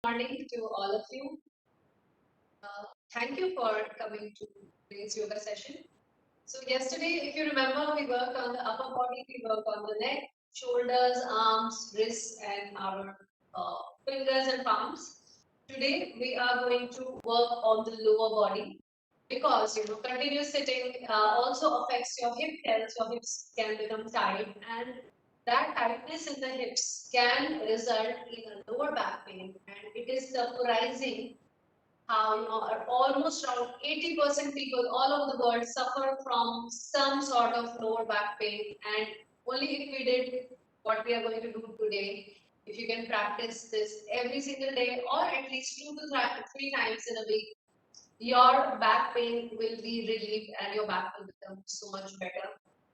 Morning to all of you. Thank you for coming to today's yoga session. So yesterday, if you remember, we worked on the upper body, we worked on the neck, shoulders, arms, wrists, and our fingers and palms. Today, we are going to work on the lower body because continuous sitting also affects your hip health. Your hips can become tight, and that tightness in the hips can result in a lower back pain, and it is surprising how almost around 80% people all over the world suffer from some sort of lower back pain, and only if we did what we are going to do today, if you can practice this every single day or at least 2 to 3 times in a week, your back pain will be relieved and your back will become so much better.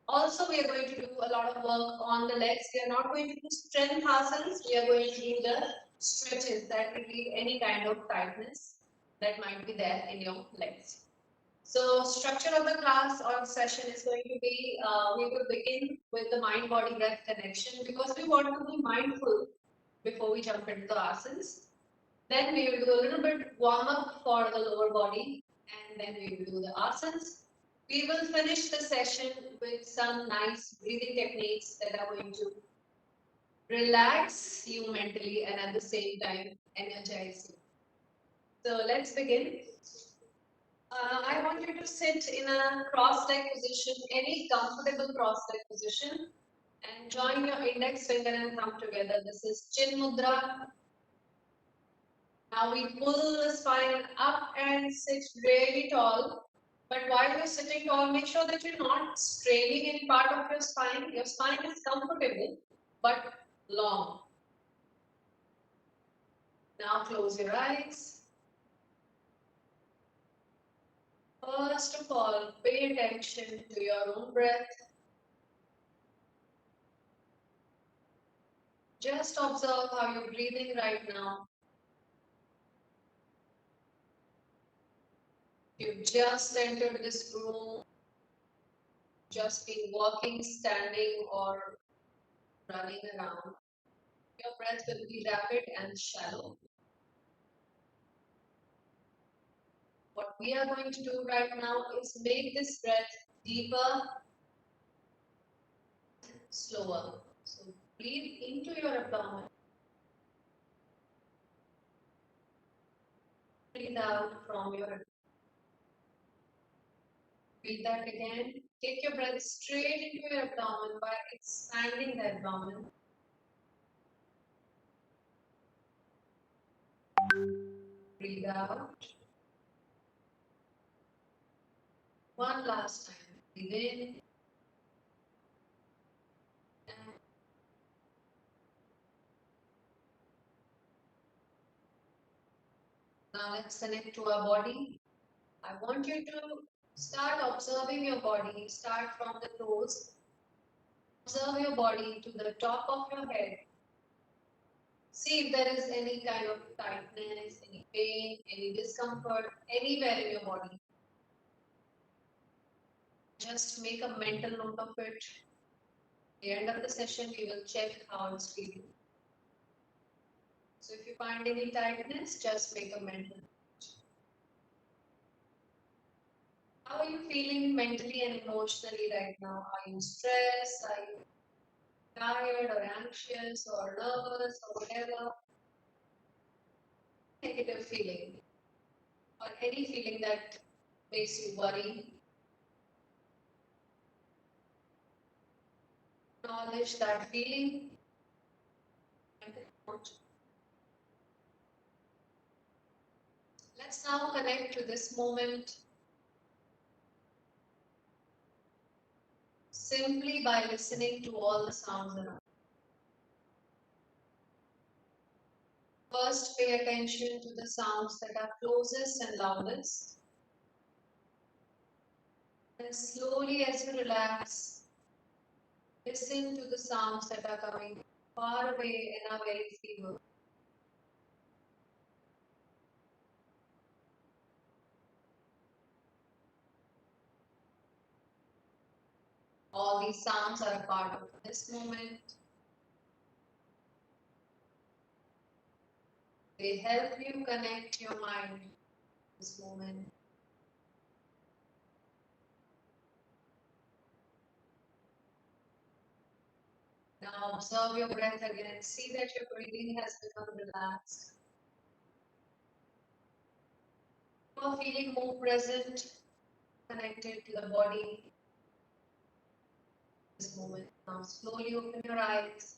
Also, we are going to do a lot of work on the legs. We are not going to do strength asanas. We are going to do the stretches that relieve any kind of tightness that might be there in your legs. So, structure of the class or session is going to be, we will begin with the mind-body breath connection because we want to be mindful before we jump into the asanas. Then we will do a little bit warm up for the lower body, and then we will do the asanas. We will finish the session with some nice breathing techniques that are going to relax you mentally and at the same time energize you. So let's begin. I want you to sit in a cross-leg position, any comfortable cross-leg position, and join your index finger and thumb together. This is Chin Mudra. Now we pull the spine up and sit really tall. But while you're sitting tall, make sure that you're not straining any part of your spine. Your spine is comfortable, but long. Now close your eyes. First of all, pay attention to your own breath. Just observe how you're breathing right now. You've just entered this room, just been walking, standing, or running around. Your breath will be rapid and shallow. What we are going to do right now is make this breath deeper, slower. So breathe into your abdomen. Breathe out from your abdomen. Breathe that again. Take your breath straight into your abdomen by expanding the abdomen. Breathe out. One last time. Breathe in. Now let's connect to our body. I want you to start observing your body. Start from the toes. Observe your body to the top of your head. See if there is any kind of tightness, any pain, any discomfort anywhere in your body. Just make a mental note of it. At the end of the session, we will check how it's feeling. So if you find any tightness, just make a mental note. How are you feeling mentally and emotionally right now? Are you stressed? Are you tired or anxious or nervous or whatever? Negative feeling or any feeling that makes you worry. Acknowledge that feeling. Let's now connect to this moment simply by listening to all the sounds around. First, pay attention to the sounds that are closest and loudest. And slowly, as you relax, listen to the sounds that are coming far away and are very feeble. All these sounds are a part of this moment. They help you connect your mind to this moment. Now observe your breath again. See that your breathing has become relaxed. You are feeling more present, connected to the body. This moment. Now slowly open your eyes.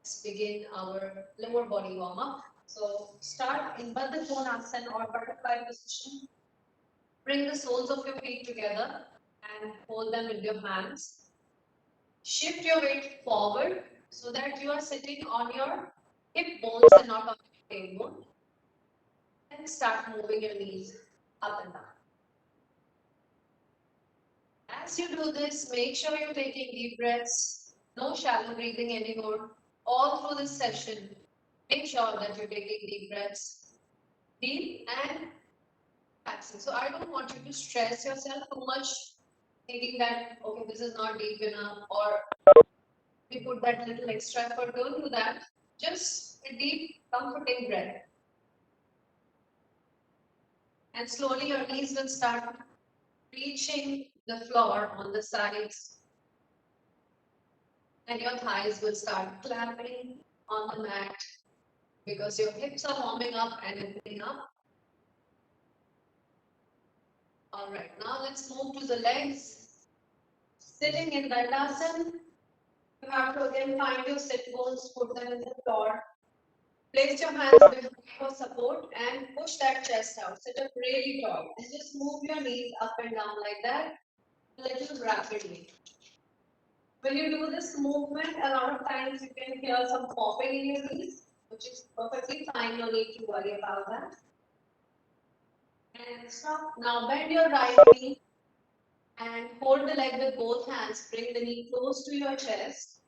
Let's begin our lower body warm up. So start in Baddha Konasana or butterfly position. Bring the soles of your feet together and hold them with your hands. Shift your weight forward so that you are sitting on your hip bones and not on your tailbone. And start moving your knees up and down. As you do this, make sure you're taking deep breaths. No shallow breathing anymore. All through this session, make sure that you're taking deep breaths. Deep and relaxing. So I don't want you to stress yourself too much, thinking that, okay, this is not deep enough, or we put that little extra effort. Don't do that. Just a deep, comforting breath. And slowly your knees will start reaching the floor on the sides. And your thighs will start clapping on the mat because your hips are warming up and opening up. All right, now let's move to the legs. Sitting in Dandasana, you have to again find your sit bones, put them in the floor. Place your hands behind for support and push that chest out. Sit up really tall and just move your knees up and down like that a little rapidly. When you do this movement, a lot of times you can hear some popping in your knees, which is perfectly fine. No need to worry about that. And stop. Now bend your right knee and hold the leg with both hands. Bring the knee close to your chest.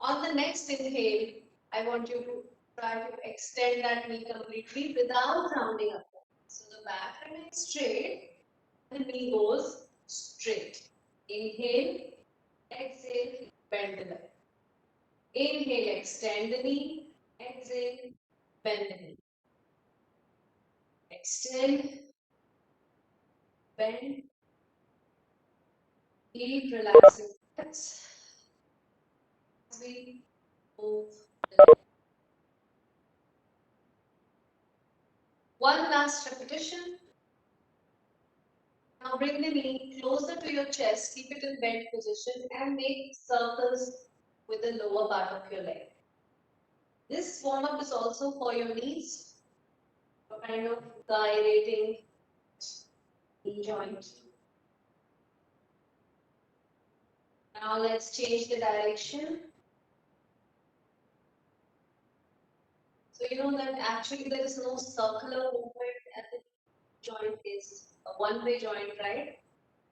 On the next inhale, I want you to try to extend that knee completely without rounding up. So the back remains straight, the knee goes straight. Inhale, exhale, bend the leg. Inhale, extend the knee. Exhale, bend the knee. Extend, bend, deep relaxing breaths as we move the leg. One last repetition. Now bring the knee closer to your chest, keep it in bent position and make circles with the lower part of your leg. This warm up is also for your knees, for kind of gyrating knee joint. Now let's change the direction. So you know that actually there is no circular movement at the joint, is a one-way joint, right?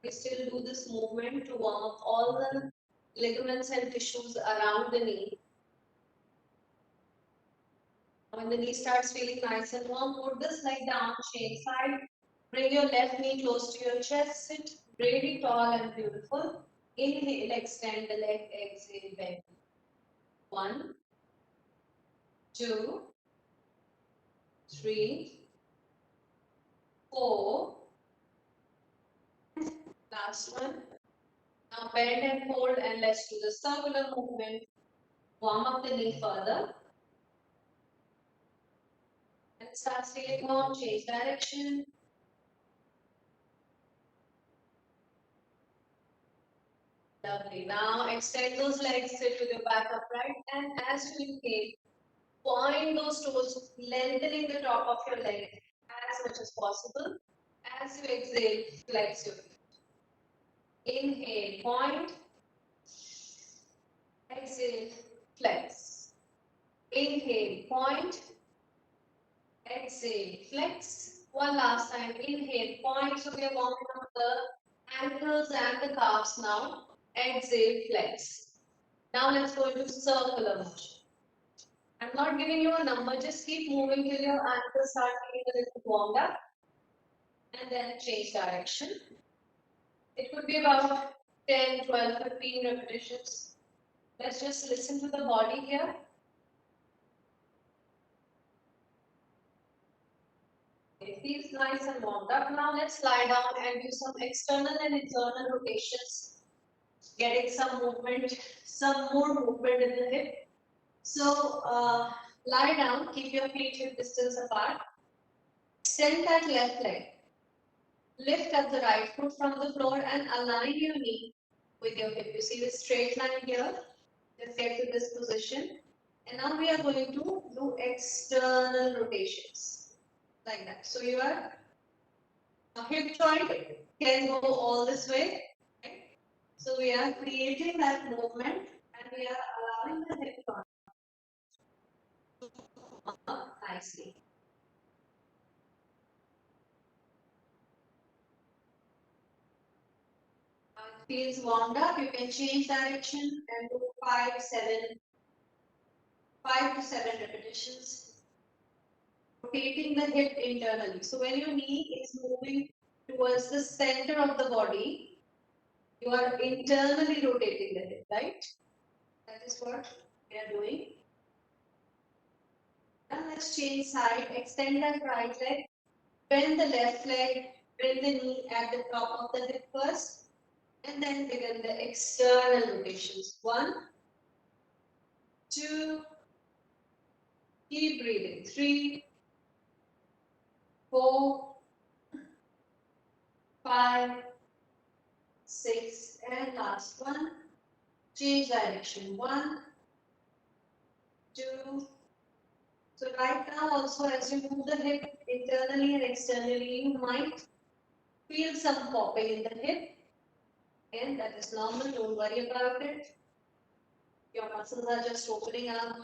We still do this movement to warm up all the ligaments and tissues around the knee. When the knee starts feeling nice and warm, put this leg down, change side. Bring your left knee close to your chest, sit really tall and beautiful. Inhale, extend the leg, exhale, bend. 1, 2, 3, 4. Last one. Now bend and hold and let's do the circular movement. Warm up the knee further. And start feeling warm, change direction. Lovely. Now extend those legs, sit with your back upright, and as you inhale, point those toes, lengthening the top of your leg as much as possible. As you exhale, flex your feet. Inhale, point. Exhale, flex. Inhale, point. Exhale, flex. One last time. Inhale, point. So we are warming up the ankles and the calves now. Exhale, flex. Now let's go into circular motion. I'm not giving you a number, just keep moving till your ankles start feeling a little warmed up. And then change direction. It could be about 10, 12, 15 repetitions. Let's just listen to the body here. Okay, feels nice and warmed up. Now let's lie down and do some external and internal rotations, getting some movement, some more movement in the hip. So lie down, keep your feet hip distance apart. Extend that left leg. Lift up the right foot from the floor and align your knee with your hip. You see this straight line here? Let's get to this position. And now we are going to do external rotations like that. So your hip joint can go all this way. Right? So we are creating that movement and we are allowing the hip joint to move up nicely. It feels warmed up. You can change direction and do 5 to 7 repetitions. Rotating the hip internally. So when your knee is moving towards the center of the body, you are internally rotating the hip, right? That is what we are doing. Now let's change side. Extend that right leg. Bend the left leg. Bring the knee at the top of the hip first. And then begin the external rotations. 1, 2, keep breathing. 3, 4, 5, 6, and last one. Change direction. 1, 2. So right now also as you move the hip internally and externally, you might feel some popping in the hip. And that is normal, don't worry about it. Your muscles are just opening up.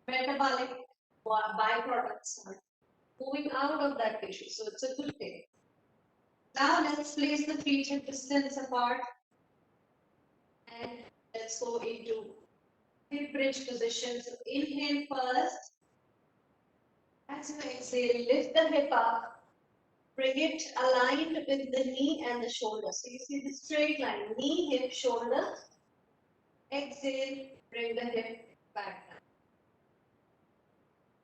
Metabolic byproducts are moving out of that tissue, so it's a good thing. Now let's place the feet hip distance apart and let's go into hip bridge position. So inhale first. As you exhale, lift the hip up. Bring it aligned with the knee and the shoulder. So you see the straight line, knee, hip, shoulder. Exhale, bring the hip back down.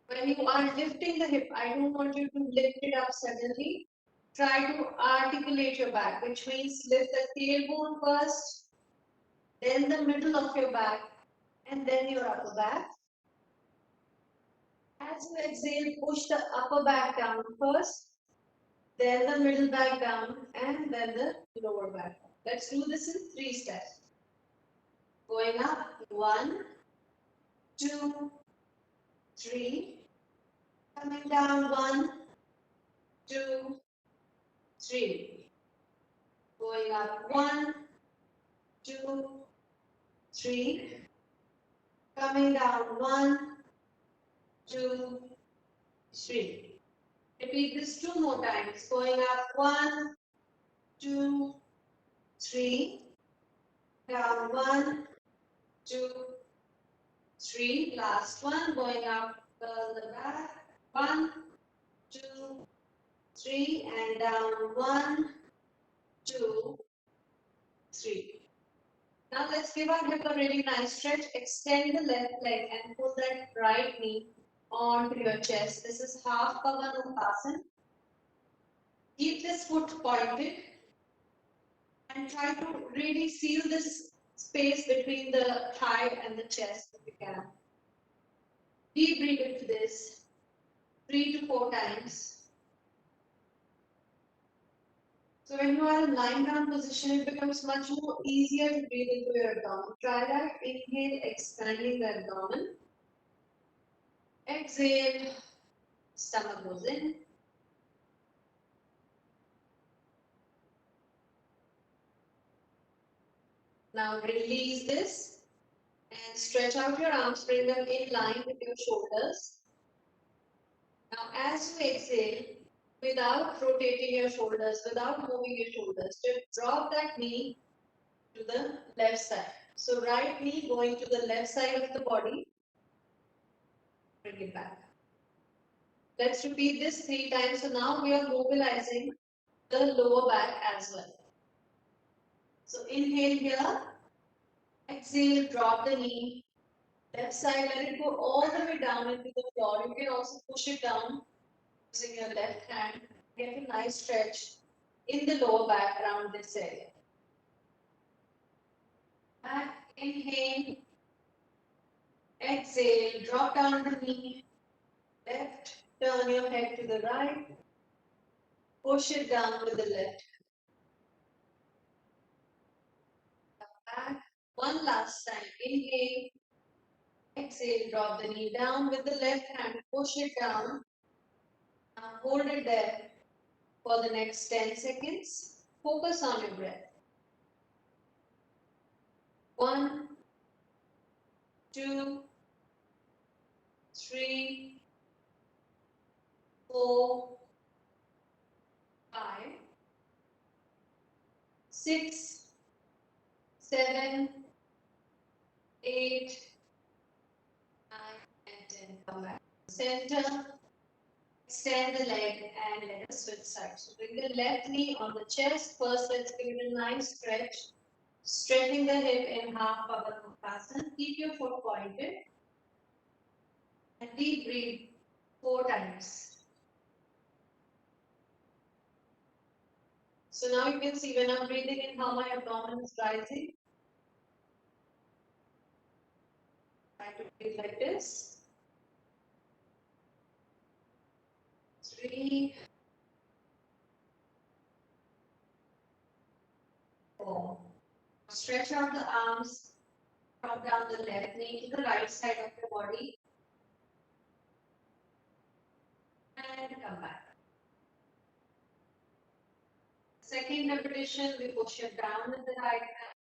When you are lifting the hip, I don't want you to lift it up suddenly. Try to articulate your back, which means lift the tailbone first, then the middle of your back, and then your upper back. As you exhale, push the upper back down first, then the middle back down, and then the lower back down. Let's do this in 3 steps. Going up, 1, 2, 3. Coming down, 1, 2, 3. Going up, 1, 2, 3. Coming down, 1, 2, 3. Repeat this 2 more times. Going up, 1, 2, 3. Down, 1, 2, 3. Last one. Going up the back. 1, 2, 3. And down, 1, 2, 3. Now let's give our hip a really nice stretch. Extend the left leg and pull that right knee onto your chest. This is half Pavanupasana. Keep this foot pointed and try to really seal this space between the thigh and the chest if you can. Deep breathe into this 3 to 4 times. So when you are in lying down position, it becomes much more easier to breathe into your abdomen. Try that. Inhale, expanding the abdomen. Exhale, stomach goes in. Now release this and stretch out your arms, bring them in line with your shoulders. Now as you exhale, without rotating your shoulders, without moving your shoulders, just drop that knee to the left side. So right knee going to the left side of the body, bring it back. Let's repeat this 3 times. So now we are mobilizing the lower back as well. So inhale here, exhale, drop the knee, left side, let it go all the way down into the floor. You can also push it down Using your left hand, get a nice stretch in the lower back around this area. Back, inhale, exhale, drop down the knee, left, turn your head to the right, push it down with the left. Come back, one last time, inhale, exhale, drop the knee down with the left hand, push it down, now hold it there for the next 10 seconds. Focus on your breath. 1, 2, 3, 4, 5, 6, 7, 8, 9, and 10. Come back. Center. Extend the leg and let us switch sides. So bring the left knee on the chest. First, let's give it a nice stretch. Stretching the hip in half Pavanmukhasan. Keep your foot pointed. And deep breathe 4 times. So now you can see when I'm breathing in how my abdomen is rising. Try to breathe like this. 3, 4. Stretch out the arms. Drop down the left knee to the right side of your body. And come back. Second repetition, we push it down with the right hand.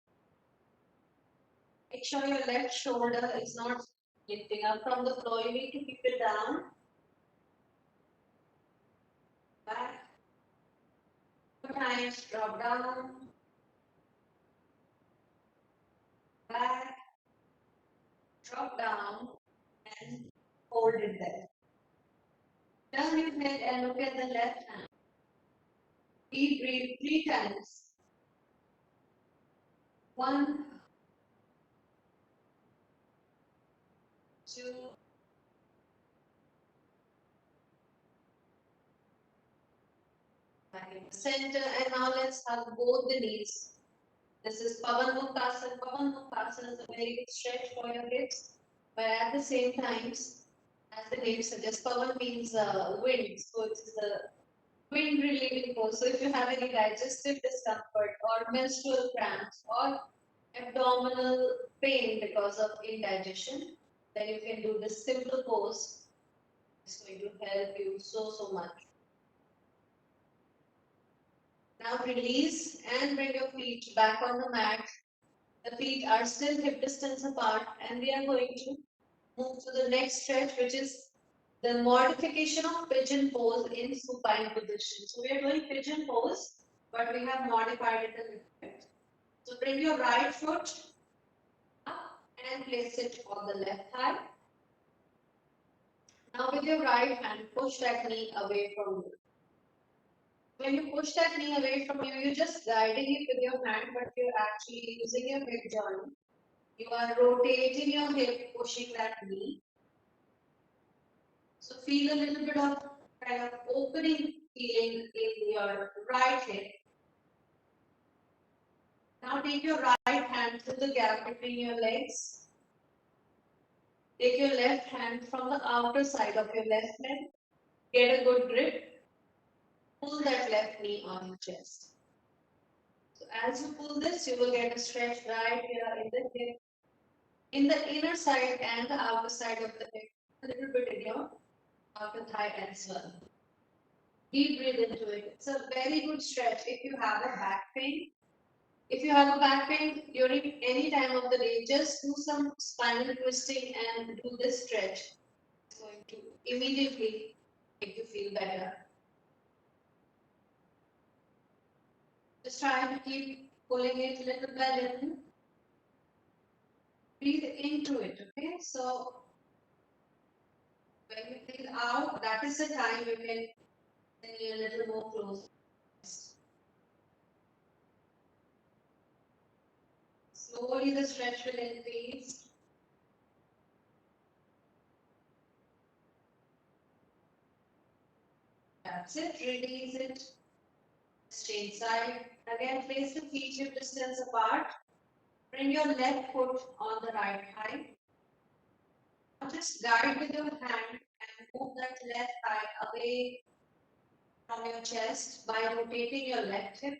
Make sure your left shoulder is not lifting up from the floor. You need to keep it down. Back. 2 times, drop down. Back. Drop down. And hold it there. Turn your head and look at the left hand. Deep breathe 3 times. 1, 2, back in the center, and now let's hug both the knees. This is Pavanmukhasan. Pavanmukhasan is a very good stretch for your hips, but at the same time, as the name suggests, Pavan means wind, so it's the wind relieving pose. So if you have any digestive discomfort or menstrual cramps or abdominal pain because of indigestion, then you can do this simple pose. It's going to help you so much. Now release and bring your feet back on the mat. The feet are still hip distance apart, and we are going to move to the next stretch, which is the modification of pigeon pose in supine position. So we are doing pigeon pose, but we have modified it a little bit. So bring your right foot up and place it on the left thigh. Now with your right hand, push that knee away from you. When you push that knee away from you, you're just guiding it with your hand, but you're actually using your hip joint. You are rotating your hip, pushing that knee. So feel a little bit of kind of opening feeling in your right hip. Now take your right hand to the gap between your legs. Take your left hand from the outer side of your left leg. Get a good grip. Pull that left knee on your chest. So as you pull this, you will get a stretch right here in the hip, in the inner side and the outer side of the hip, a little bit in your outer thigh as well. Deep breathe into it. It's a very good stretch if you have a back pain. If you have a back pain during any time of the day, just do some spinal twisting and do this stretch. It's going to immediately make you feel better. Just try to keep pulling it little by little. Breathe into it, okay? So when you breathe out, that is the time you can bring a little more close. Slowly the stretch will increase. That's it. Release it. Straight side. Again, place the feet hip distance apart. Bring your left foot on the right thigh. Now just guide with your hand and move that left thigh away from your chest by rotating your left hip.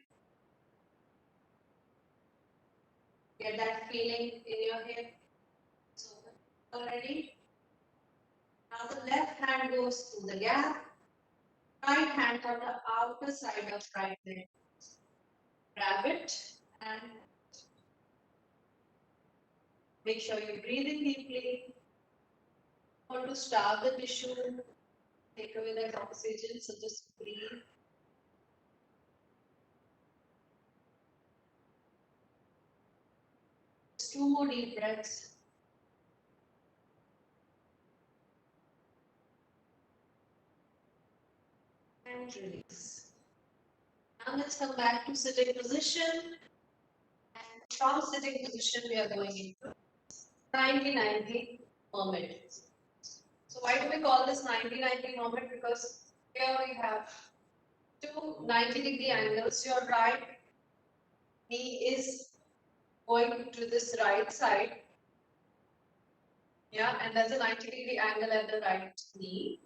Get that feeling in your hip. So, already. Now the left hand goes through the gap. Right hand on the outer side of right leg. Grab it and make sure you breathe in deeply. Want to starve the tissue, take away that oxygen, so just breathe. Just 2 more deep breaths. And release. Now let's come back to sitting position. And from sitting position, we are going into 90-90 moment. So why do we call this 90-90 moment? Because here we have two 90-degree angles. Your right knee is going to this right side. Yeah, and there's a 90-degree angle at the right knee.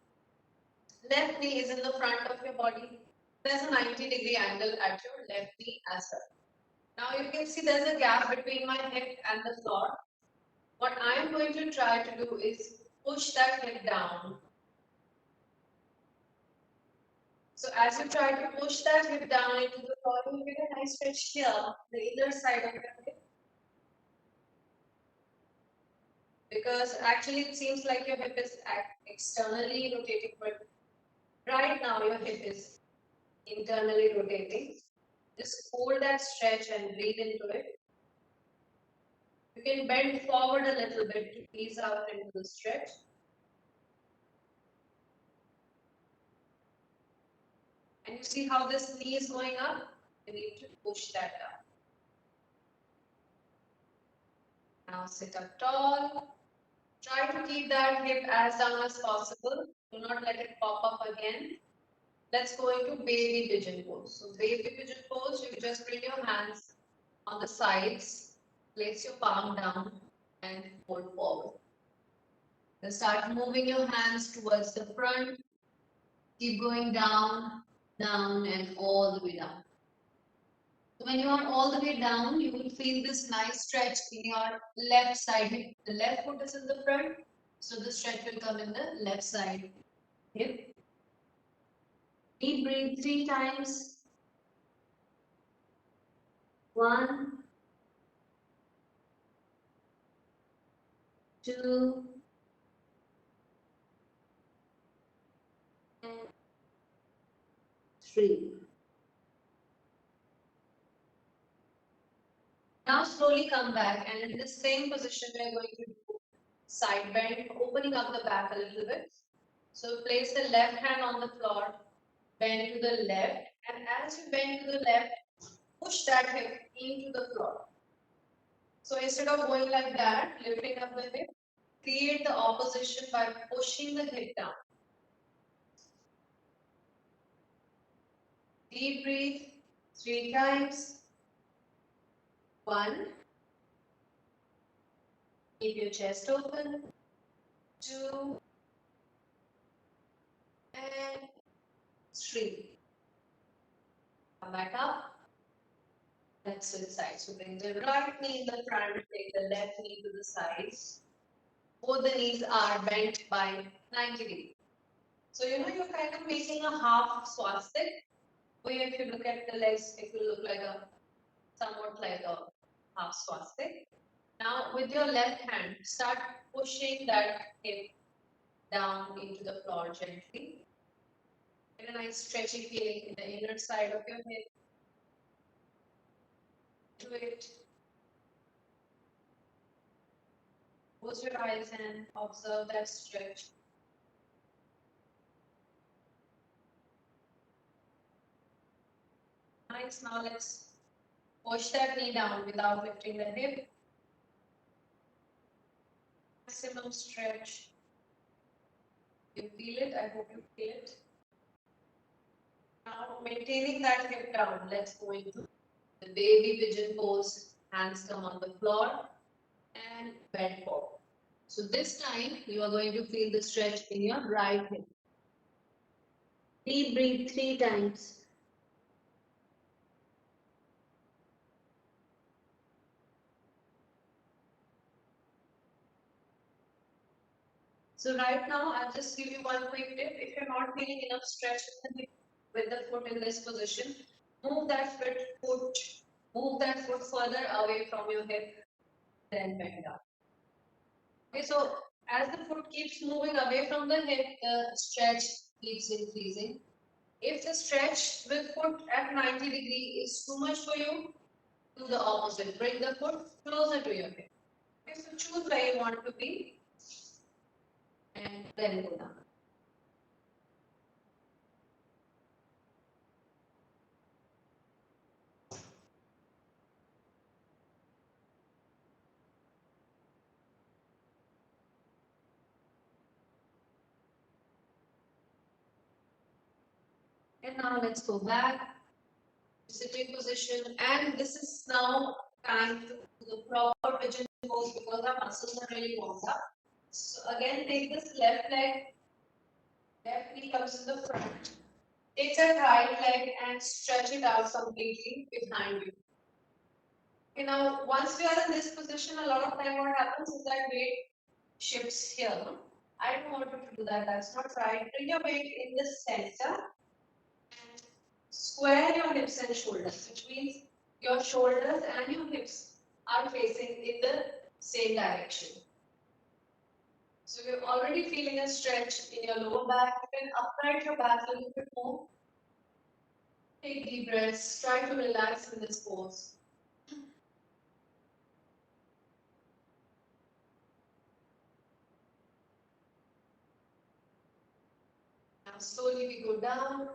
Left knee is in the front of your body. There's a 90-degree angle at your left knee as well. Now you can see there's a gap between my hip and the floor. What I am going to try to do is push that hip down. So as you try to push that hip down into the floor, you get a nice stretch here, the inner side of your hip. Because actually it seems like your hip is externally rotating, but right now your hip is internally rotating. Just hold that stretch and breathe into it. You can bend forward a little bit to ease out into the stretch. And you see how this knee is going up? You need to push that up. Now sit up tall. Try to keep that hip as down as possible. Do not let it pop up again. Let's go into baby pigeon pose. So baby pigeon pose, you just bring your hands on the sides, place your palm down and hold forward. Then start moving your hands towards the front. Keep going down, down and all the way down. So when you are all the way down, you will feel this nice stretch in your left side hip. The left foot is in the front, so the stretch will come in the left side hip. Deep breathe 3 times. 1, 2, and 3. Now slowly come back, and in the same position we are going to do side bend, opening up the back a little bit. So place the left hand on the floor, bend to the left, and as you bend to the left, push that hip into the floor. So instead of going like that, lifting up the hip, create the opposition by pushing the hip down. Deep breathe 3 times. 1. Keep your chest open. 2. And 3. Come back up. Let's switch sides. So bring the right knee in the front, take the left knee to the sides. Both the knees are bent by 90 degrees. So you're kind of making a half swastik. Where if you look at the legs, it will look like somewhat like a half swastik. Now with your left hand, start pushing that hip down into the floor gently. Get a nice stretchy feeling in the inner side of your hip. Do it. Close your eyes and observe that stretch. Nice. Now let's push that knee down without lifting the hip. Maximum stretch. You feel it? I hope you feel it. Now, maintaining that hip down, let's go into the baby pigeon pose. Hands come on the floor and bend forward. So this time, you are going to feel the stretch in your right hip. Deep breathe 3 times. So right now, I'll just give you one quick tip. If you're not feeling enough stretch in the hip with the foot in this position, move that foot further away from your hip, then bend down. Okay, so as the foot keeps moving away from the hip, the stretch keeps increasing. If the stretch with foot at 90 degree is too much for you, do the opposite. Bring the foot closer to your hip. Okay, so choose where you want to be and then go down. And now let's go back to sitting position. And this is now time to do the proper pigeon pose because our muscles are really warmed up. So again, take this left leg, left knee comes in the front. Take that right leg and stretch it out completely behind you. Okay, now once we are in this position, a lot of time what happens is that weight shifts here. I don't want you to do that. That's not right. Bring your weight in the center and square your hips and shoulders, which means your shoulders and your hips are facing in the same direction. So you're already feeling a stretch in your lower back. You can upright your back a little bit more. Take deep breaths. Try to relax in this pose. Now slowly we go down.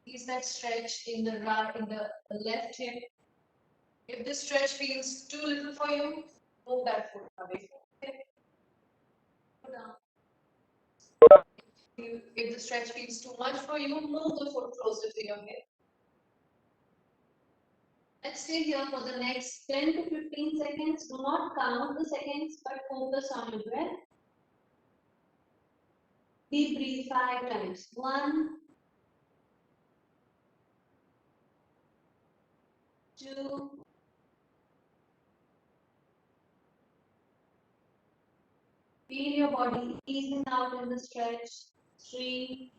Is that stretch in the right, in the left hip. If this stretch feels too little for you, move that foot away from the hip. Go down. If the stretch feels too much for you, move the foot closer to your hip. Let's stay here for the next 10 to 15 seconds. Do not count the seconds, but focus on your breath. Deep breathe 5 times. 1, 2, feel your body easing out in the stretch. 3,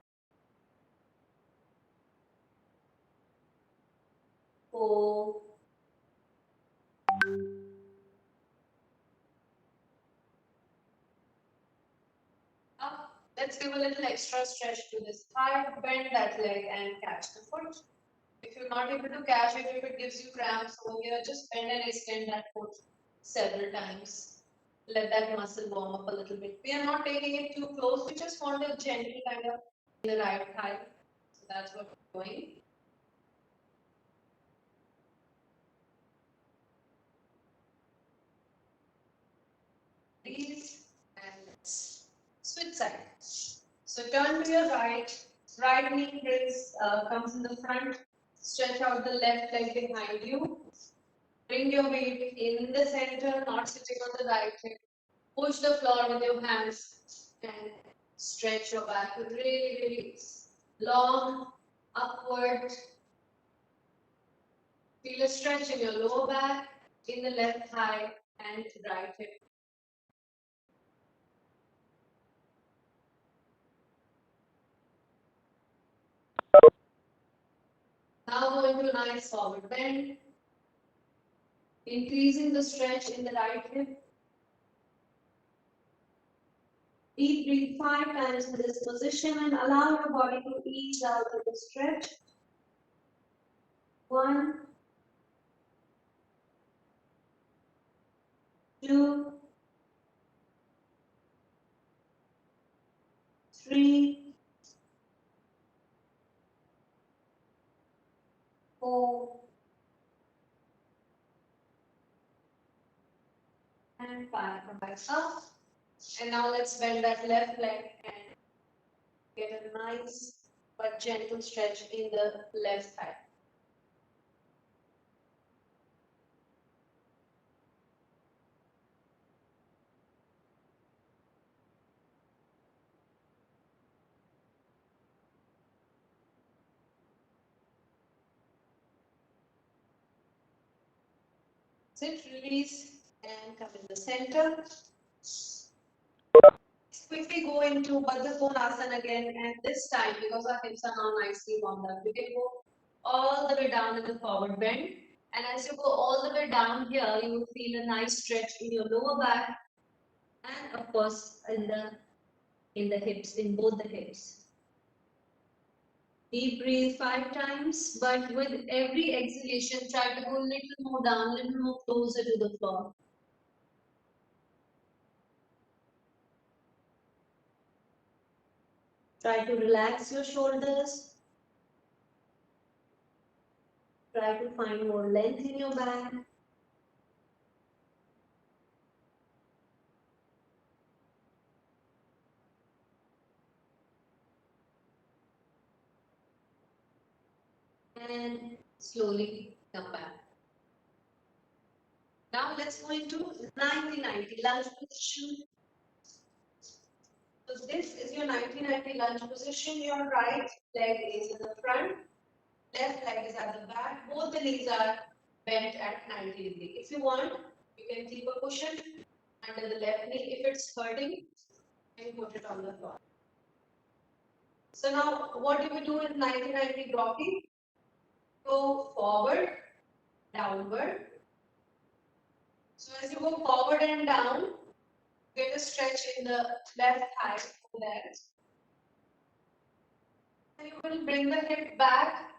4, up. Let's give a little extra stretch to this thigh. Bend that leg and catch the foot. If you're not able to catch it, if it gives you cramps over here, just bend and extend that foot several times. Let that muscle warm up a little bit. We are not taking it too close. We just want a gentle kind of in the right thigh. So that's what we're doing. Please, and let's switch sides. So turn to your right. Right knee comes in the front. Stretch out the left leg behind you. Bring your weight in the center, not sitting on the right hip. Push the floor with your hands and stretch your back with really, really long, upward. Feel a stretch in your lower back, in the left thigh and right hip. Now go into a nice forward bend. Increasing the stretch in the right hip. Deep breathe 5 times in this position and allow your body to ease out of the stretch. 1, 2, 3, 4, and 5. Come back up. And now let's bend that left leg and get a nice but gentle stretch in the left thigh. Sit, release, and come in the center. Quickly go into Baddha Konasana again, and this time, because our hips are now nicely warmed up, you can go all the way down in the forward bend. And as you go all the way down here, you will feel a nice stretch in your lower back, and of course in the hips, in both the hips. Deep breathe 5 times, but with every exhalation, try to go a little more down, a little more closer to the floor. Try to relax your shoulders. Try to find more length in your back. And slowly come back. Now let's go into 90-90 lunge position. So this is your 90-90 lunge position. Your right leg is in the front, left leg is at the back. Both the knees are bent at 90 degrees. If you want, you can keep a cushion under the left knee. If it's hurting, and put it on the floor. So now what do we do in 90-90 rocking? Go forward, downward. So as you go forward and down, get a stretch in the left thigh there. And you will bring the hip back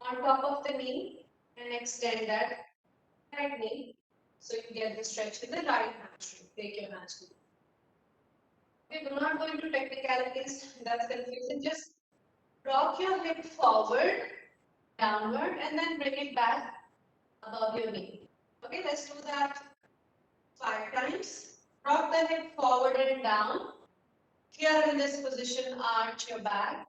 on top of the knee and extend that right knee. So you get the stretch in the right hamstring. Take your hamstring. Okay, do not go into technicalities, that's confusing. Just rock your hip forward, downward, and then bring it back above your knee. Okay, let's do that 5 times. Rock the hip forward and down. Here in this position, arch your back.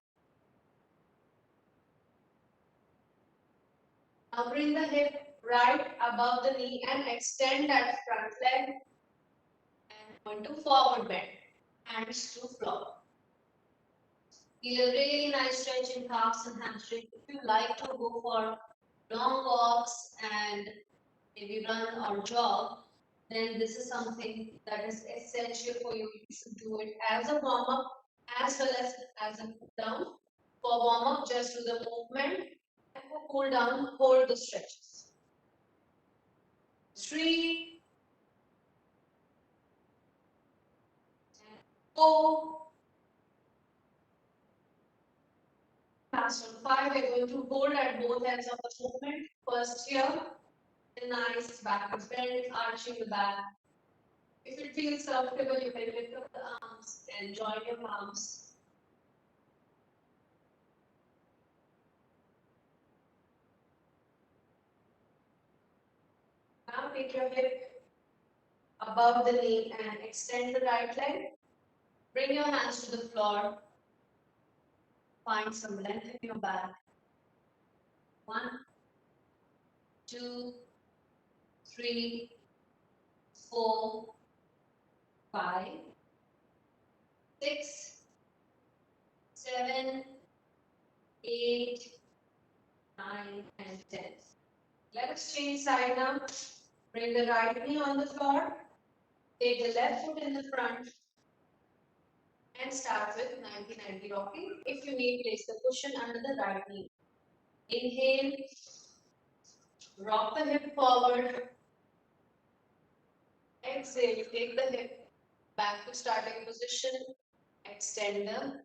Now bring the hip right above the knee and extend that front leg. And go into forward bend. Hands to floor. Feel a really nice stretch in calves and hamstrings. If you like to go for long walks and maybe run or jog, then this is something that is essential for you. You should do it as a warm-up as well as a cool-down. For warm-up, just do the movement, and for cool-down, hold the stretches. 3, 4, last one, 5. We're going to hold at both ends of the movement. First here, a nice backward bend, arching the back. If it feels comfortable, you can lift up the arms and join your palms. Now take your hip above the knee and extend the right leg. Bring your hands to the floor. Find some length in your back. 1, 2, 3, 4, 5, 6, 7, 8, 9, and 10. Let us change side now. Bring the right knee on the floor. Take the left foot in the front. And start with 90-90 rocking. If you need, place the cushion under the right knee. Inhale. Rock the hip forward. Exhale. Take the hip back to starting position. Extend them.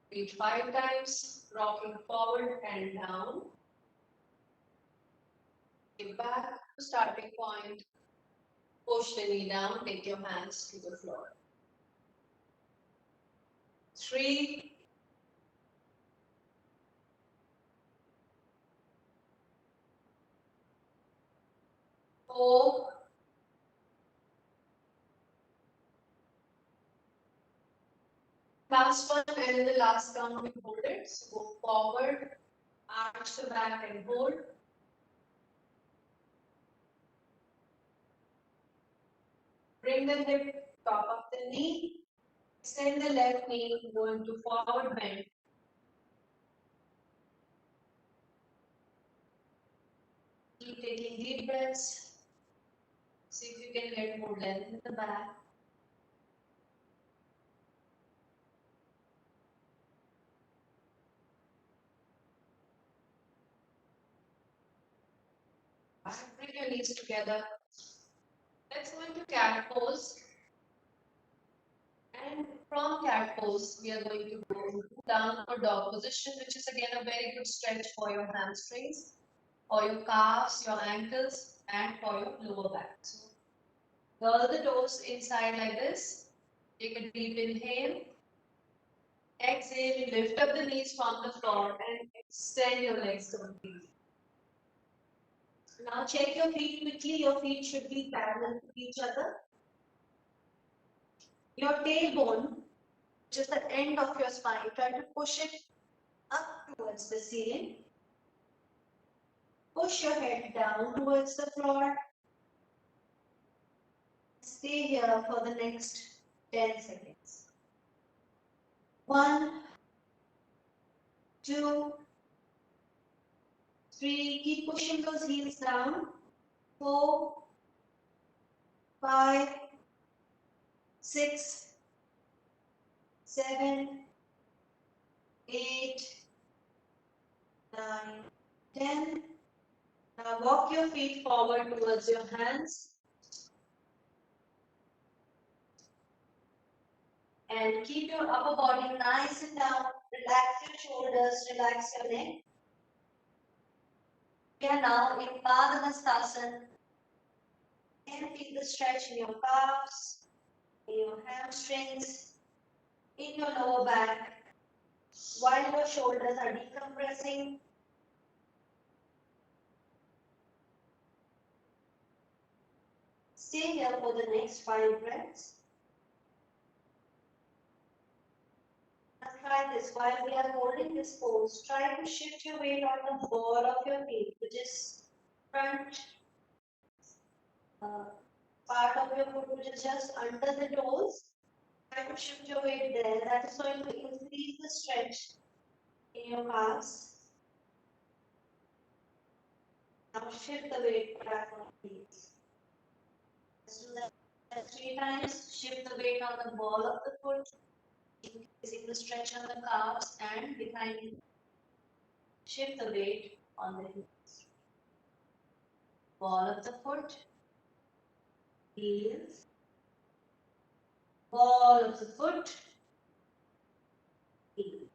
Reach 5 times. Rocking forward and down. Get back to starting point. Push the knee down. Take your hands to the floor. 3, 4, Last one, and in the last count we hold it. So go forward, arch the back and hold. Bring the hip top of the knee. Extend the left knee, go into forward bend. Keep taking deep breaths. See if you can get more length in the back. Bring your knees together. Let's go into cat pose. And from cat pose, we are going to go into downward dog position, which is again a very good stretch for your hamstrings, for your calves, your ankles, and for your lower back. So, curl the toes inside like this. Take a deep inhale. Exhale, lift up the knees from the floor and extend your legs completely. Now check your feet quickly. Your feet should be parallel to each other. Your tailbone, which is the end of your spine, try to push it up towards the ceiling. Push your head down towards the floor. Stay here for the next 10 seconds. 1, 2, 3. Keep pushing those heels down. 4, 5, 6, 7, 8, 9, 10. Now walk your feet forward towards your hands. And keep your upper body nice and down. Relax your shoulders, relax your neck. We are now in Padmastasana. And feel the stretch in your calves, in your hamstrings, in your lower back, while your shoulders are decompressing. Stay here for the next 5 breaths. Now try this. While we are holding this pose, try to shift your weight on the ball of your feet, which is front part of your foot, which is just under the toes. Try to shift your weight there. That is going to increase the stretch in your calves. Now shift the weight back on the feet. Let's do that 3 times. Shift the weight on the ball of the foot, increasing the stretch on the calves and behind you. Shift the weight on the heels. Ball of the foot, heels, ball of the foot, heels.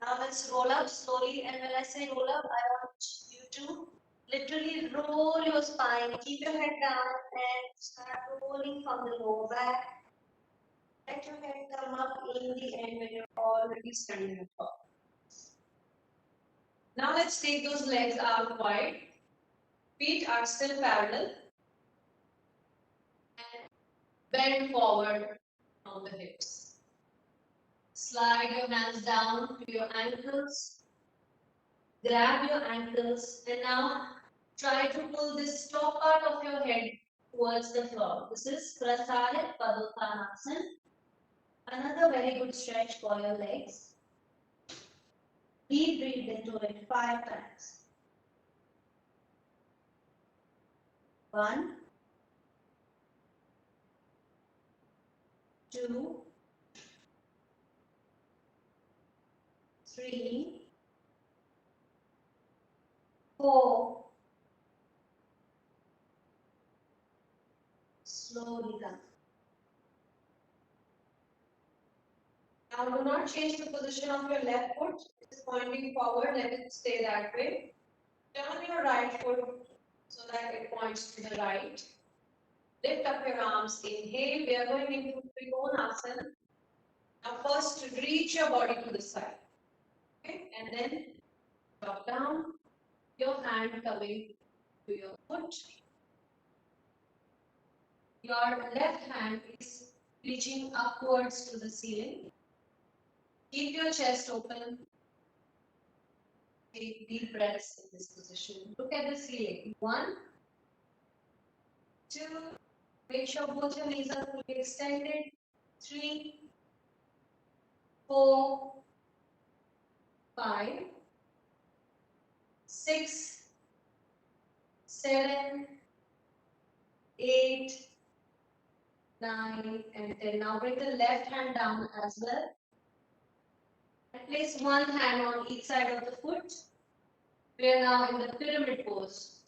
Now let's roll up slowly, and when I say roll up, I want you to literally roll your spine, keep your head down and start rolling from the lower back. Let your head come up in the end when you're already standing on top. Now let's take those legs out wide. Feet are still parallel. And bend forward on the hips. Slide your hands down to your ankles. Grab your ankles and now try to pull this top part of your head towards the floor. This is Prasarit Padottanasana. Another very good stretch for your legs. Deep breathe into it 5 times. 1, 2, 3, 4. Slowly down. Now do not change the position of your left foot. It is pointing forward. Let it stay that way. Turn your right foot so that it points to the right. Lift up your arms. Inhale. We are going into Trikonasana. Now first reach your body to the side. Okay, and then drop down. Your hand coming to your foot. Your left hand is reaching upwards to the ceiling. Keep your chest open. Take deep breaths in this position. Look at the ceiling. 1, 2, make sure both your knees are fully extended. 3, 4, 5, 6, 7, 8, 9, and 10. Now bring the left hand down as well. And place one hand on each side of the foot. We are now in the pyramid pose.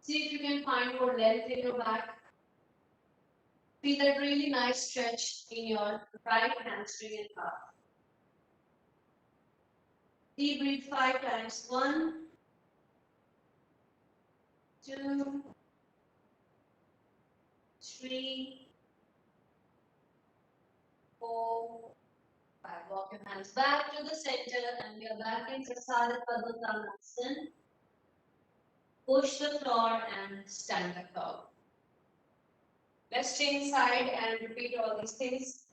See if you can find more length in your back. Feel that really nice stretch in your right hamstring and calf. Deep breathe 5 times. 1, 2, 3, 4, 5. Walk your hands back to the center and we are back in Prasada Padmatanasana. Push the floor and stand up tall. Let's change side and repeat all these things.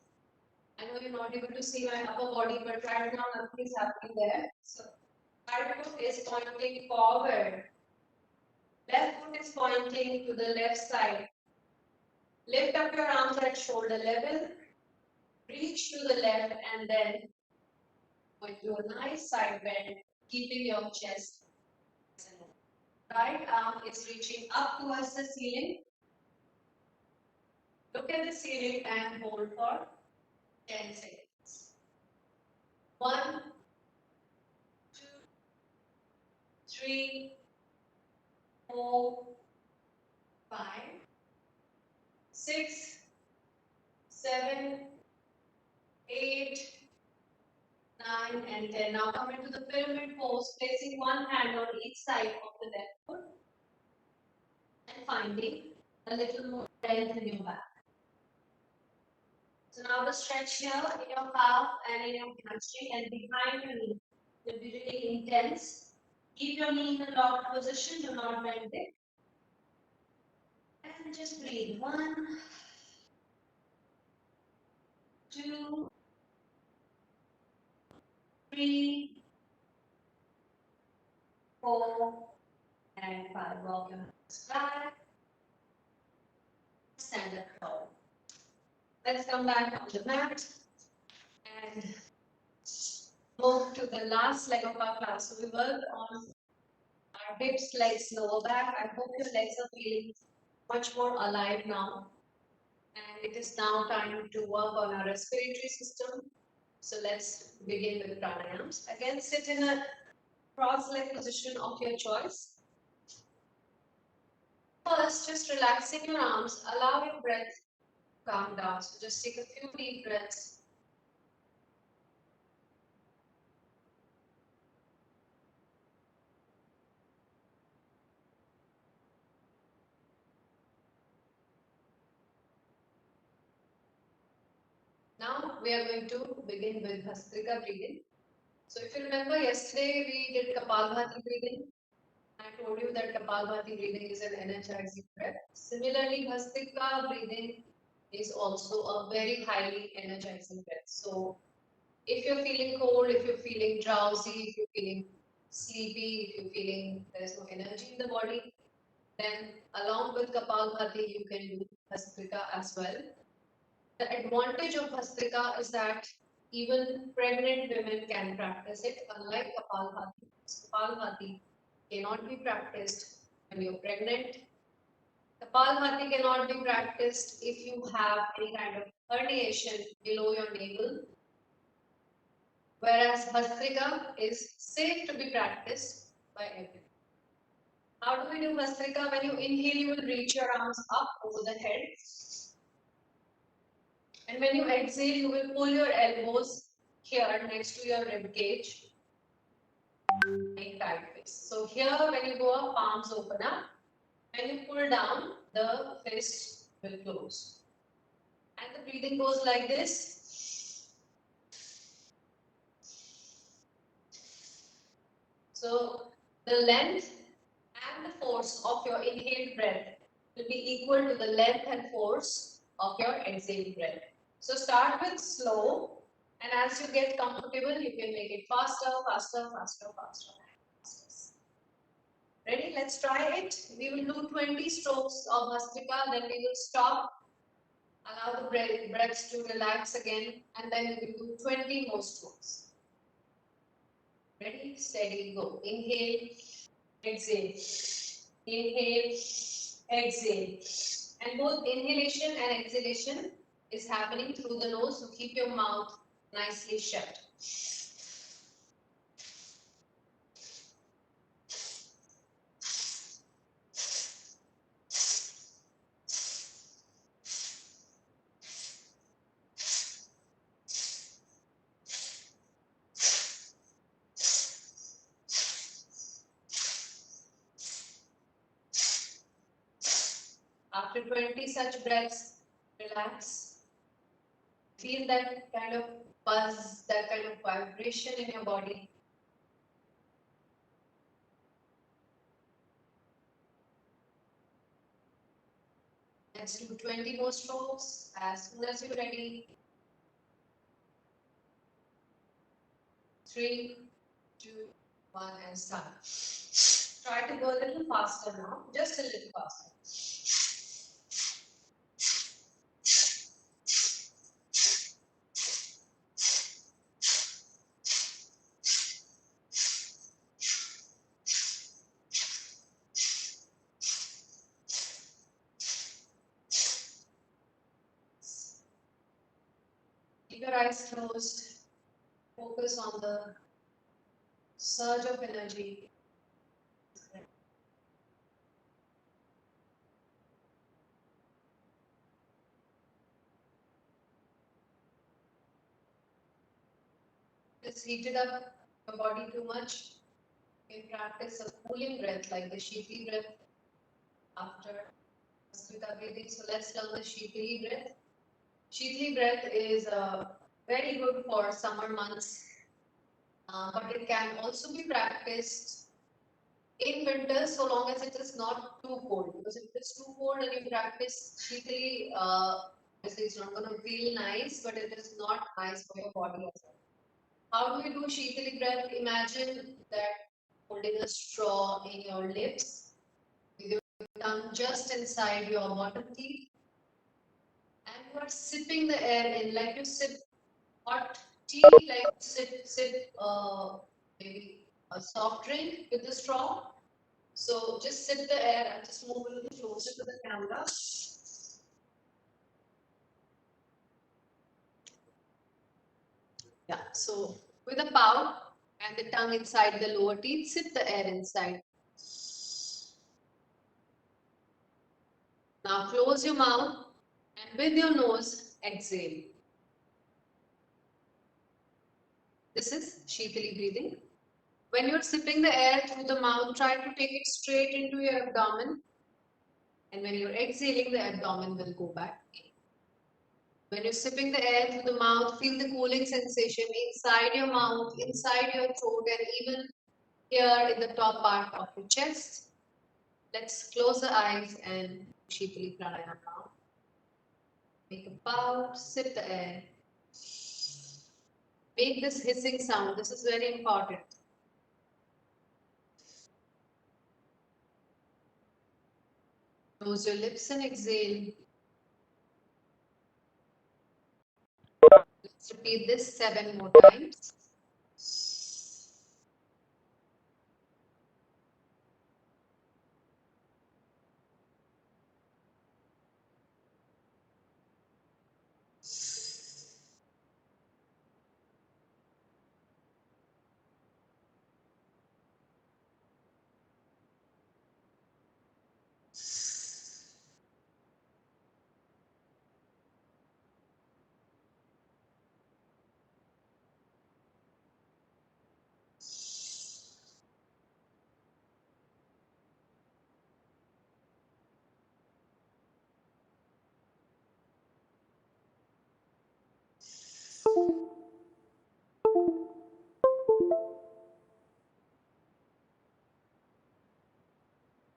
I know you're not able to see my upper body, but right now nothing is happening there. So, right foot is pointing forward. Left foot is pointing to the left side. Lift up your arms at shoulder level. Reach to the left and then point to a nice side bend, keeping your chest. Right arm is reaching up towards the ceiling. Look at the ceiling and hold for 10 seconds. 1, 2, 3, 4, 5, 6, 7, 8, 9, and 10. Now come into the pyramid pose, placing one hand on each side of the left foot and finding a little more length in your back. So now the stretch here in your calf and in your hamstring and behind your knee will be really intense. Keep your knee in a locked position, do not bend it. And just breathe. 1, 2, 3, 4, and 5. Walk your hands back. Stand up tall. Let's come back on the mat and move to the last leg of our class. So we worked on our hips, legs, lower back. I hope your legs are feeling much more alive now. And it is now time to work on our respiratory system. So let's begin with pranayams. Again, sit in a cross-leg position of your choice. First, just relaxing your arms, allow your breath to calm down. So just take a few deep breaths. Now we are going to begin with Bhastrika breathing. So if you remember yesterday we did Kapalbhati breathing. I told you that Kapalbhati breathing is an energizing breath. Similarly, Bhastrika breathing is also a very highly energizing breath. So if you're feeling cold, if you're feeling drowsy, if you're feeling sleepy, if you're feeling there's no energy in the body, then along with Kapalbhati you can do Bhastrika as well. The advantage of Bhastrika is that even pregnant women can practice it, unlike Kapalbhati. Kapalbhati cannot be practiced when you're pregnant. Kapalbhati cannot be practiced if you have any kind of herniation below your navel. Whereas Bhastrika is safe to be practiced by everyone. How do we do Bhastrika? When you inhale, you will reach your arms up over the head. And when you exhale, you will pull your elbows here next to your rib cage. Make tight fist. So here, when you go up, palms open up. When you pull down, the fist will close. And the breathing goes like this. So the length and the force of your inhaled breath will be equal to the length and force of your exhaled breath. So start with slow, and as you get comfortable, you can make it faster, faster, faster, faster. Ready? Let's try it. We will do 20 strokes of Hastika, then we will stop, allow the breaths to relax again, and then we will do 20 more strokes. Ready? Steady, go. Inhale, exhale. Inhale, exhale. And both inhalation and exhalation is happening through the nose, so keep your mouth nicely shut. After 20 such breaths, relax. Feel that kind of buzz, that kind of vibration in your body. Let's do 20 more strokes as soon as you're ready. 3, 2, 1, and start. Try to go a little faster now, just a little faster. Keep your eyes closed. Focus on the surge of energy. Just heated up your body too much. You can practice a cooling breath like the Shitli breath after Asmita breathing. So let's learn the Shitli breath. Shitli breath is very good for summer months, but it can also be practiced in winter so long as it is not too cold. Because if it's too cold and you practice Shitli, obviously it's not going to feel nice, but it is not nice for your body as well. How do you do Shitli breath? Imagine that holding a straw in your lips, with your tongue just inside your bottom teeth, and you are sipping the air in like you sip hot tea, like sip maybe a soft drink with the straw. So just sip the air and just move a little closer to the camera. Yeah, so with a pout and the tongue inside the lower teeth, sip the air inside. Now close your mouth and with your nose, exhale. This is Shitali breathing. When you're sipping the air through the mouth, try to take it straight into your abdomen. And when you're exhaling, the abdomen will go back in. When you're sipping the air through the mouth, feel the cooling sensation inside your mouth, inside your throat, and even here in the top part of your chest. Let's close the eyes and Shitali pranayama now. Make a pout, sip the air. Make this hissing sound. This is very important. Close your lips and exhale. Let's repeat this 7 more times.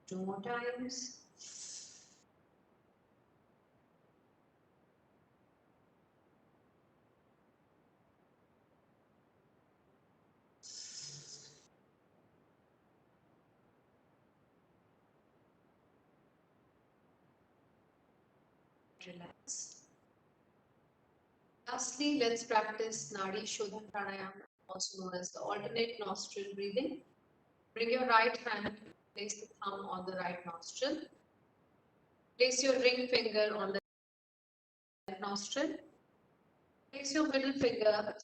Two more times. Relax. Lastly, let's practice Nadi Shodhan Pranayama, also known as the alternate nostril breathing. Bring your right hand, place the thumb on the right nostril. Place your ring finger on the left nostril. Place your middle finger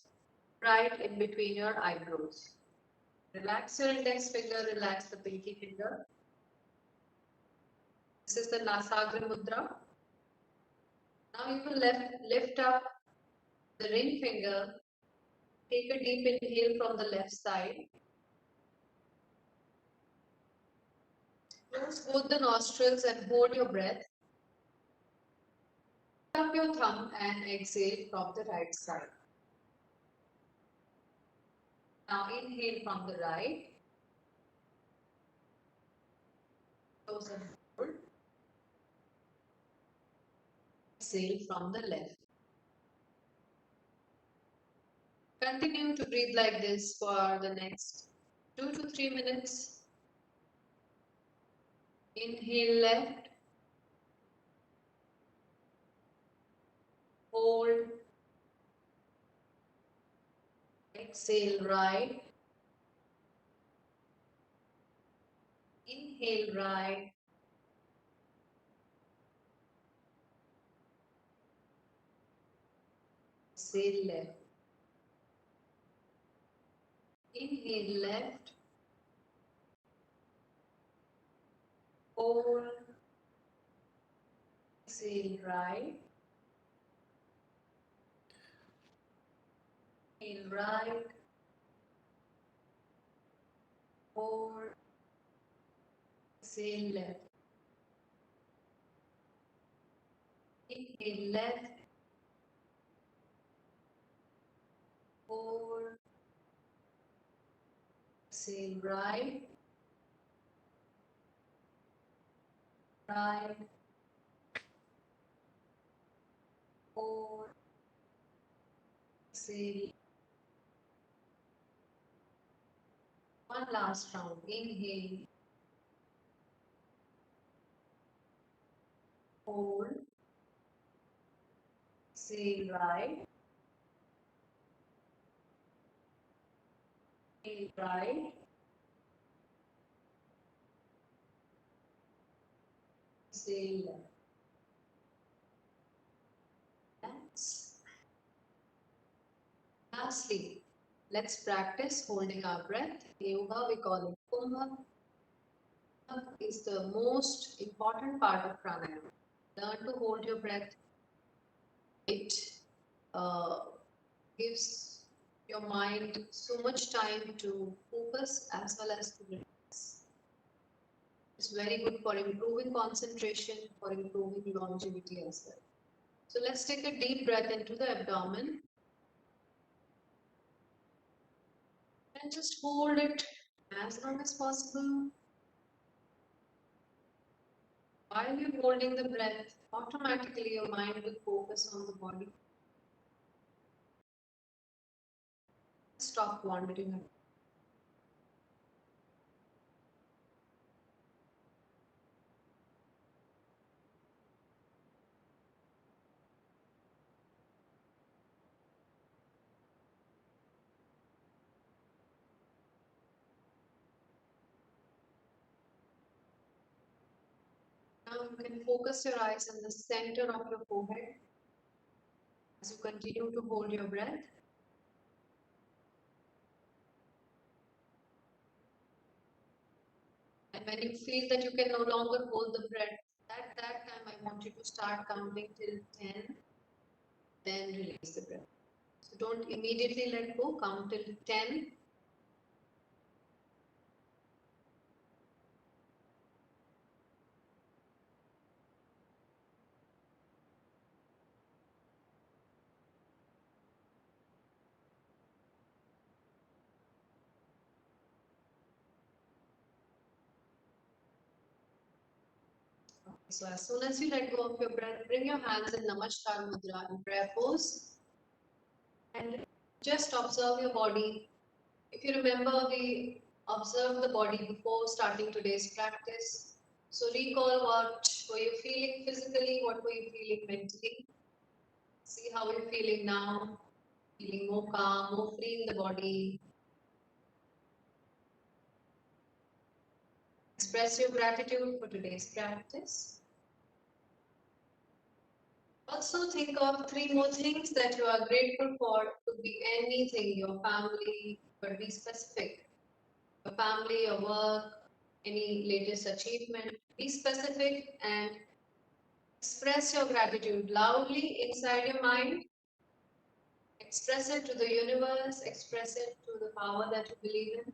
right in between your eyebrows. Relax your index finger, relax the pinky finger. This is the Nasagra Mudra. Now you will lift up the ring finger. Take a deep inhale from the left side. Close both the nostrils and hold your breath. Lift up your thumb and exhale from the right side. Now inhale from the right. Close and hold. Exhale from the left. Continue to breathe like this for the next 2 to 3 minutes. Inhale left. Hold. Exhale right. Inhale right. Exhale left. Inhale left. Hold. Exhale right. Inhale right. Hold. Exhale left. Inhale left. Hold. Exhale right. Right. Hold. Exhale. One last round. Inhale. Hold. Exhale right. Inhale right. Exhale left. Relax. Lastly, let's practice holding our breath. In yoga, we call it Kumbha. Is the most important part of pranayama. Learn to hold your breath. It uh, gives your mind so much time to focus as well as to relax. It's very good for improving concentration, for improving longevity as well. So let's take a deep breath into the abdomen and just hold it as long as possible. While you're holding the breath, automatically your mind will focus on the body. Stop wandering. Now you can focus your eyes in the center of your forehead as you continue to hold your breath. And when you feel that you can no longer hold the breath, at that time I want you to start counting till 10, then release the breath. So don't immediately let go, count till 10. So as soon as you let go of your breath, bring your hands in Namaskar Mudra in prayer pose and just observe your body. If you remember, we observed the body before starting today's practice. So recall what were you feeling physically, what were you feeling mentally. See how you're feeling now, feeling more calm, more free in the body. Express your gratitude for today's practice. Also think of 3 more things that you are grateful for. Could be anything, your family, but be specific. Your family, your work, any latest achievement. Be specific and express your gratitude loudly inside your mind. Express it to the universe, express it to the power that you believe in.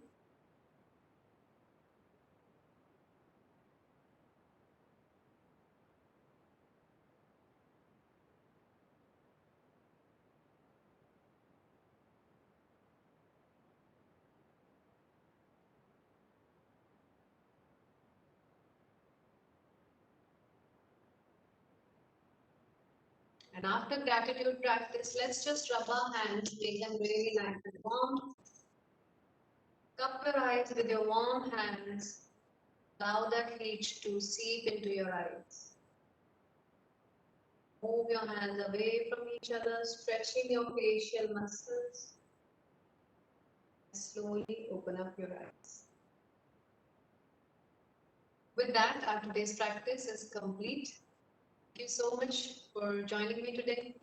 And after gratitude practice, let's just rub our hands, make them really nice and warm. Cup your eyes with your warm hands. Allow that heat to seep into your eyes. Move your hands away from each other, stretching your facial muscles. Slowly open up your eyes. With that, our today's practice is complete. Thank you so much for joining me today.